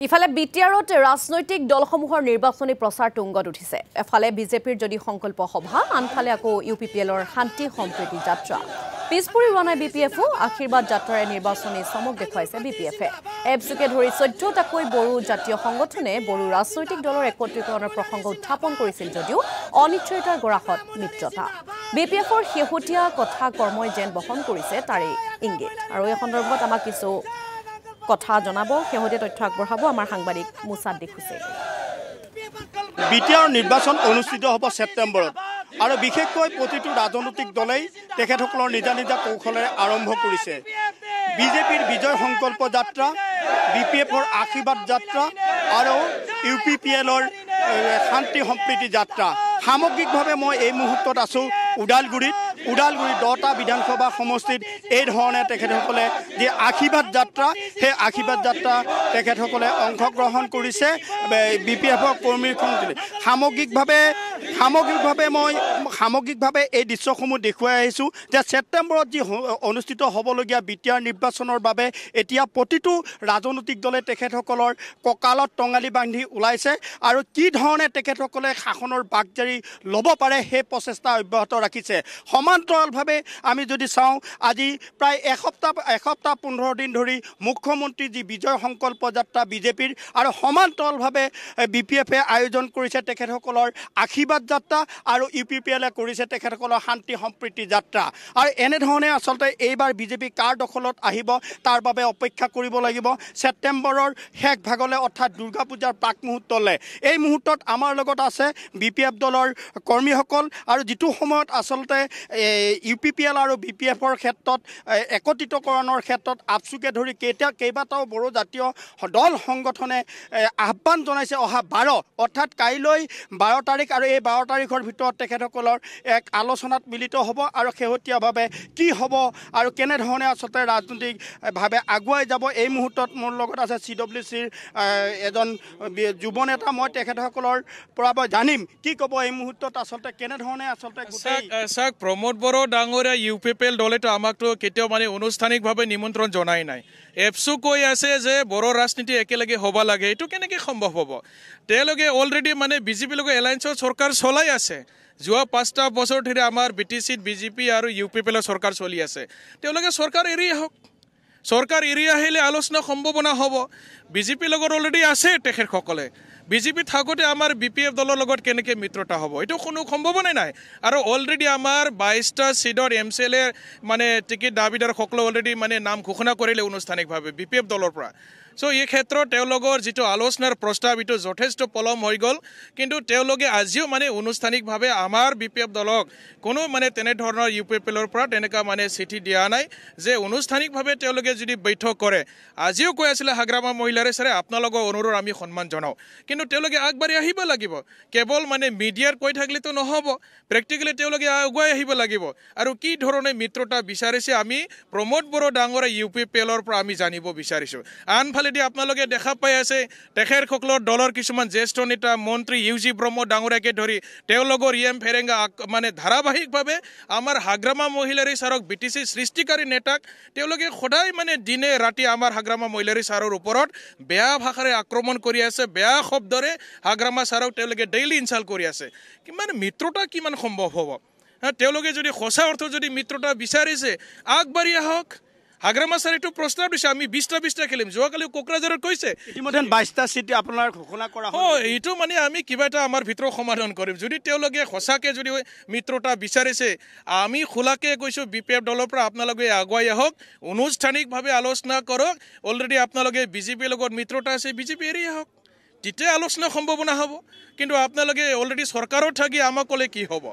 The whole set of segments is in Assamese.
ইফালে বিটিআৰত ৰাজনৈতিক দলসমূহৰ নিৰ্বাচনী প্ৰচাৰ তুংগত উঠিছে। এফালে বিজেপিৰ যদি সংকল্প সভা, আনফালে আকৌ ইউপিপিএলৰ শান্তি সম্প্ৰীতি যাত্ৰা। পিছপৰি হোৱা নাই বিপিএফও। আশীৰ্বাদ যাত্ৰাৰে নিৰ্বাচনী চমক দেখুৱাইছে বিপিএফে। এপছুকে ধৰি 14টাকৈ বড়ো জাতীয় সংগঠনে বড়ো ৰাজনৈতিক দলৰ একত্ৰীকৰণৰ প্ৰসংগ উত্থাপন কৰিছিল যদিও অনিশ্চয়তাৰ গৰাহত মিত্ৰতা। বিপিএফৰ শেহতীয়া কথা কৰ্মই যেন বহন কৰিছে তাৰে ইংগিত। আৰু এই সন্দৰ্ভত আমাক কিছু কথা জনাব, শেহতীয়া তথ্য আগবঢ়াব আমাৰ সাংবাদিক মুছাদ্দিক হুছেইন। বিটিআৰ নিৰ্বাচন অনুষ্ঠিত হ'ব ছেপ্টেম্বৰত আৰু বিশেষকৈ প্ৰতিটো ৰাজনৈতিক দলেই তেখেতসকলৰ নিজা নিজা কৌশলেৰে আৰম্ভ কৰিছে। বিজেপিৰ বিজয় সংকল্প যাত্ৰা, বিপিএফৰ আশীৰ্বাদ যাত্ৰা আৰু ইউপিপিএলৰ শান্তি সম্প্ৰীতি যাত্ৰা। সামগ্ৰিকভাৱে মই এই মুহূৰ্তত আছোঁ ওদালগুৰিত 10টা বিধানসভা সমষ্টিত এই ধৰণে তেখেতসকলে যি আশীৰ্বাদ যাত্ৰা, সেই আশীৰ্বাদ যাত্ৰা তেখেতসকলে অংশগ্ৰহণ কৰিছে বিপিএফৰ কৰ্মীৰ সামগ্ৰিকভাৱে এই দৃশ্যসমূহ দেখুৱাই আহিছোঁ যে ছেপ্টেম্বৰত যি অনুষ্ঠিত হ'বলগীয়া বিটিআৰ নিৰ্বাচনৰ বাবে এতিয়া প্ৰতিটো ৰাজনৈতিক দলে তেখেতসকলৰ কঁকালত টঙালি বান্ধি ওলাইছে আৰু কি ধৰণে তেখেতসকলে শাসনৰ বাগজাৰি ল'ব পাৰে সেই প্ৰচেষ্টা অব্যাহত ৰাখিছে। সমান্তৰালভাৱে আমি যদি চাওঁ, আজি প্ৰায় এসপ্তাহ 15 দিন ধৰি মুখ্যমন্ত্ৰী যি বিজয় সংকল্প যাত্ৰা বিজেপিৰ আৰু সমান্তৰালভাৱে বিপিএফে আয়োজন কৰিছে তেখেতসকলৰ আশীৰ্বাদ যাত্ৰা আৰু ইউপিপিএলে কৰিছে তেখেতসকলৰ শান্তি সম্প্ৰীতি যাত্ৰা। আৰু এনেধৰণে আচলতে এইবাৰ বিজেপি কাৰ দখলত আহিব তাৰ বাবে অপেক্ষা কৰিব লাগিব ছেপ্টেম্বৰৰ শেষ ভাগলৈ, অৰ্থাৎ দুৰ্গা পূজাৰ প্ৰাক মুহূৰ্তলৈ। এই মুহূৰ্তত আমাৰ লগত আছে বিপিএফ দলৰ কৰ্মীসকল আৰু যিটো সময়ত আচলতে ইউপিপিএল আৰু বিপিএফৰ ক্ষেত্ৰত একত্ৰিতকৰণৰ ক্ষেত্ৰত আপচুকে ধৰি কেইবাটাও বড়ো জাতীয় দল সংগঠনে আহ্বান জনাইছে অহা 12 অৰ্থাৎ কাইলৈ 12 তাৰিখ আৰু এই 12 তাৰিখৰ ভিতৰত তেখেতসকলৰ এক আলোচনাত মিলিত হ'ব আৰু শেহতীয়াভাৱে কি হ'ব আৰু কেনেধৰণে আচলতে ৰাজনৈতিকভাৱে আগুৱাই যাব। এই মুহূৰ্তত মোৰ লগত আছে CWCৰ এজন যুৱ নেতা। মই তেখেতসকলৰ পৰা জানিম কি ক'ব এই মুহূৰ্তত আচলতে কেনেধৰণে আচলতে চাওক প্ৰমোদ বড়ো ডাঙৰীয়া ইউপিপিএল দলেতো আমাকতো কেতিয়াও আনুষ্ঠানিকভাৱে নিমন্ত্ৰণ জনাই নাই। এপছু কৈ আছে যে বড়ো ৰাজনীতি একেলগে হ'ব লাগে, এইটো কেনেকৈ সম্ভৱ হ'ব? তেওঁলোকে অলৰেডি বিজেপিৰ লগত এলায়েন্সৰ চৰকাৰ চলাই আছে। যোৱা 5টা বছৰ ধৰি আমাৰ BTCত বিজেপি আৰু ইউপিপিএলৰ চৰকাৰ চলি আছে। তেওঁলোকে চৰকাৰ এৰি আহক। চৰকাৰ এৰি আহিলে আলোচনা সম্ভাৱনা হ'ব। বিজেপিৰ লগত অলৰেডি আছে তেখেতসকলে। বিজেপি থাকোঁতে আমাৰ বিপিএফ দলৰ লগত কেনেকৈ মিত্ৰতা হ'ব, এইটো কোনো সম্ভাৱনাই নাই। আৰু অলৰেডি আমাৰ 22টা চিটৰ MCLA টিকেট দাবীদাৰসকলে অলৰেডি নাম ঘোষণা কৰিলে আনুষ্ঠানিকভাৱে বিপিএফ দলৰ পৰা। চ' এই ক্ষেত্ৰত তেওঁলোকৰ যিটো আলোচনাৰ প্ৰস্তাৱ এইটো যথেষ্ট পলম হৈ গ'ল। কিন্তু তেওঁলোকে আজিও আনুষ্ঠানিকভাৱে আমাৰ বিপিএফ দলক কোনো তেনেধৰণৰ ইউপিপিএলৰ পৰা তেনেকুৱা চিঠি দিয়া নাই যে আনুষ্ঠানিকভাৱে তেওঁলোকে যদি বৈঠক কৰে। আজিও কৈ আছিলে হাগ্ৰামা মহিলাৰে ছাৰে আপোনালোকৰ অনুৰোধ আমি সন্মান জনাওঁ, কিন্তু তেওঁলোকে আগবাঢ়ি আহিব লাগিব। কেৱল মিডিয়াৰ কৈ থাকিলেতো নহ'ব, প্ৰেক্টিকেলি তেওঁলোকে আগুৱাই আহিব লাগিব। আৰু কি ধৰণে মিত্ৰতা বিচাৰিছে আমি প্ৰমোদ বড়ো ডাঙৰীয়া ইউপিপিএলৰ পৰা আমি জানিব বিচাৰিছোঁ। আনফালে আপোনালোকে দেখা পাই আছে তেখেতসকলৰ দলৰ কিছুমান জ্যেষ্ঠ নেতা মন্ত্ৰী UG ব্ৰহ্ম ডাঙৰীয়াকে ধৰি তেওঁলোকৰ EM ফেৰেংগা ধাৰাবাহিকভাৱে আমাৰ হাগ্ৰামা মহিলাৰী ছাৰক BTC সৃষ্টিকাৰী নেতাক তেওঁলোকে সদায় দিনে ৰাতি আমাৰ হাগ্ৰামা মহিলাৰী ছাৰৰ ওপৰত বেয়া ভাষাৰে আক্ৰমণ কৰি আছে, বেয়া শব্দৰে হাগ্ৰামা ছাৰক তেওঁলোকে ডেইলি ইনচাল্ট কৰি আছে। মিত্ৰতা কিমান সম্ভৱ হ'ব? তেওঁলোকে যদি সঁচা অৰ্থ যদি মিত্ৰতা বিচাৰিছে আগবাঢ়ি আহক। হাগ্ৰামা ছাৰ এইটো প্ৰস্তাৱ দিছে আমি 20টা খেলিম। যোৱাকালি কোকৰাঝাৰত কৈছে ইতিমধ্যে 22টা চিট আপোনাৰ ঘোষণা কৰা হয়। এইটো আমি কিবা এটা আমাৰ ভিতৰত সমাধান কৰিম। যদি তেওঁলোকে সঁচাকৈ যদি মিত্ৰতা বিচাৰিছে, আমি খোলাকৈ কৈছোঁ বিপিএফ দলৰ পৰা আপোনালোকে আগুৱাই আহক, আনুষ্ঠানিকভাৱে আলোচনা কৰক। অলৰেডি আপোনালোকে বিজেপিৰ লগত মিত্ৰতা আছে, বিজেপি এৰি আহক, তেতিয়া আলোচনা সম্ভাৱনা হ'ব। কিন্তু আপোনালোকে অলৰেডি চৰকাৰত থাকি আমাক ক'লে কি হ'ব?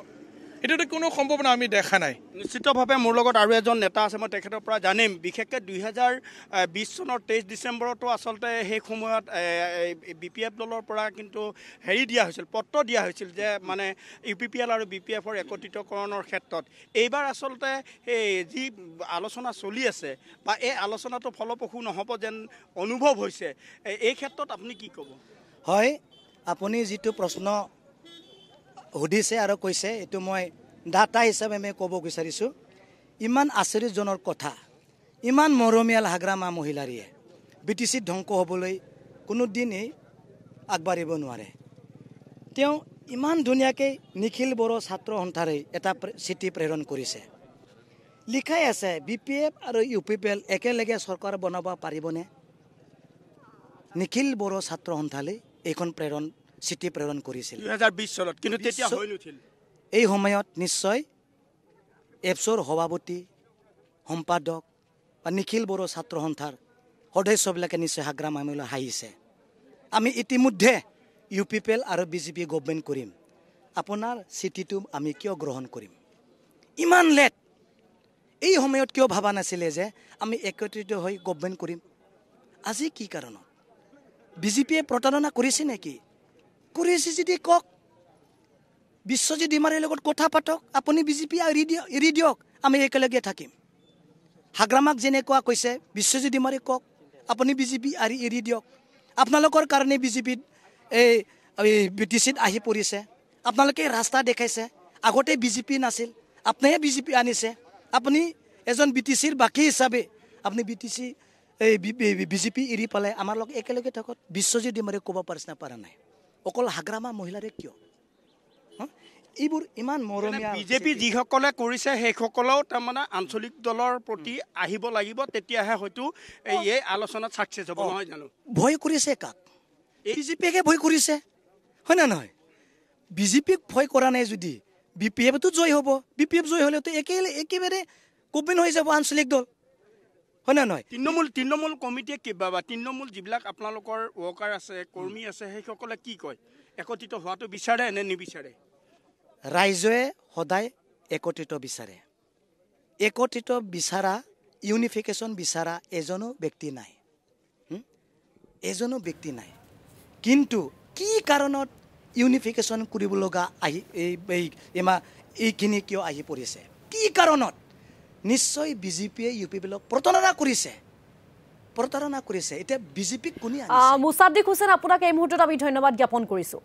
এইটোতো কোনো সম্ভাৱনা আমি দেখা নাই। নিশ্চিতভাৱে মোৰ লগত আৰু এজন নেতা আছে, মই তেখেতৰ পৰা জানিম। বিশেষকৈ 2020 চনৰ 23 ডিচেম্বৰতো আচলতে সেই সময়ত বিপিএফ দলৰ পৰা কিন্তু দিয়া হৈছিল, পত্ৰ দিয়া হৈছিল যে ইউপিপিএল আৰু বিপিএফৰ একত্ৰিতকৰণৰ ক্ষেত্ৰত। এইবাৰ আচলতে যি আলোচনা চলি আছে বা এই আলোচনাটো ফলপ্ৰসূ নহ'ব যেন অনুভৱ হৈছে। এই ক্ষেত্ৰত আপুনি কি ক'ব? হয়, আপুনি যিটো প্ৰশ্ন সুধিছে আৰু কৈছে এইটো মই ডাটা হিচাপে মই ক'ব বিচাৰিছোঁ। ইমান আচৰিতজনক কথা, ইমান মৰমীয়াল হাগ্ৰামা মহিলাৰীয়ে BTCত ধ্বংস হ'বলৈ কোনো দিনেই আগবাঢ়িব নোৱাৰে তেওঁ ইমান ধুনীয়াকৈ নিখিল বড়ো ছাত্ৰ সন্থাৰে এটা চিঠি প্ৰেৰণ কৰিছে লিখাই আছে BPF আৰু UPPL একেলগে চৰকাৰ বনাব পাৰিবনে নিখিল বড়ো ছাত্ৰ সন্থালে এইখন চিঠি প্ৰেৰণ কৰিছিল 2020 চনত কিন্তু তেতিয়া হৈ নুঠিল এই সময়ত নিশ্চয় এপছৰ সভাপতি সম্পাদক বা নিখিল বড়ো ছাত্ৰ সন্থাৰ সদস্যবিলাকে নিশ্চয় হাগ্ৰাম আমলৈ হাঁহিছে আমি ইতিমধ্যে UPPL আৰু BJP গভৰ্ণমেণ্ট কৰিম আপোনাৰ চিঠিটো আমি কিয় গ্ৰহণ কৰিম ইমান লেট এই সময়ত কিয় ভাবা নাছিলে যে আমি একত্ৰিত হৈ গভৰ্ণমেণ্ট কৰিম আজি কি কাৰণত BJPয়ে প্ৰতাৰণা কৰিছে নেকি কৰিছে যদি কওক বিশ্বজিৎ ডিমাৰীৰ লগত কথা পাতক আপুনি BJP এৰি দিয়ক আমি একেলগে থাকিম হাগ্ৰামাক যেনেকুৱা কৈছে বিশ্বজিৎ ডিমাৰী কওক আপুনি BJP এৰি দিয়ক আপোনালোকৰ কাৰণে BJP এই BTCত আহি পৰিছে আপোনালোকে ৰাস্তা দেখাইছে আগতে BJP নাছিল আপোনাহে BJP আনিছে আপুনি এজন BTCৰ বাকী হিচাপে আপুনি BJP এৰি পালে আমাৰ লগ একেলগে থাকক বিশ্বজিৎ ডিমাৰী ক'ব পাৰিছে না পৰা নাই অকল হাগ্ৰামা মহিলাৰে কিয় এইবোৰ ইমান মৰমীয়া BJP যিসকলে কৰিছে সেইসকলেও তাৰমানে আঞ্চলিক দলৰ প্ৰতি আহিব লাগিব তেতিয়াহে হয়তো এই আলোচনাত ছাকচেছ হ'ব নহয় জানো ভয় কৰিছে কাক BJPকে ভয় কৰিছে হয় না নহয় BJPক ভয় কৰা নাই যদি BPFটো জয় হ'ব BPF জয় হ'লেতো একেবাৰে গভৰ্ণমেণ্ট হৈ যাব আঞ্চলিক দল হয় না নহয় তৃণমূল কমিটিয়ে কিবা বা তৃণমূল যিবিলাক আপোনালোকৰ ৱৰ্কাৰ আছে কৰ্মী আছে সেইসকলে কি কয় একত্ৰিত হোৱাটো বিচাৰে নে নিবিচাৰে ৰাইজে সদায় একত্ৰিত বিচাৰে একত্ৰিত বিচাৰা ইউনিফিকেশ্যন বিচাৰা এজনো ব্যক্তি নাই কিন্তু কি কাৰণত ইউনিফিকেশ্যন কৰিব লগা এইখিনি কিয় আহি পৰিছে কি কাৰণত নিশ্চয় BJPয়ে UPPLক প্ৰতাৰণা কৰিছে এতিয়া BJPক কোনে মুছাদ্দিক হুছেইন আপোনাক এই মুহূৰ্তত আমি ধন্যবাদ জ্ঞাপন কৰিছোঁ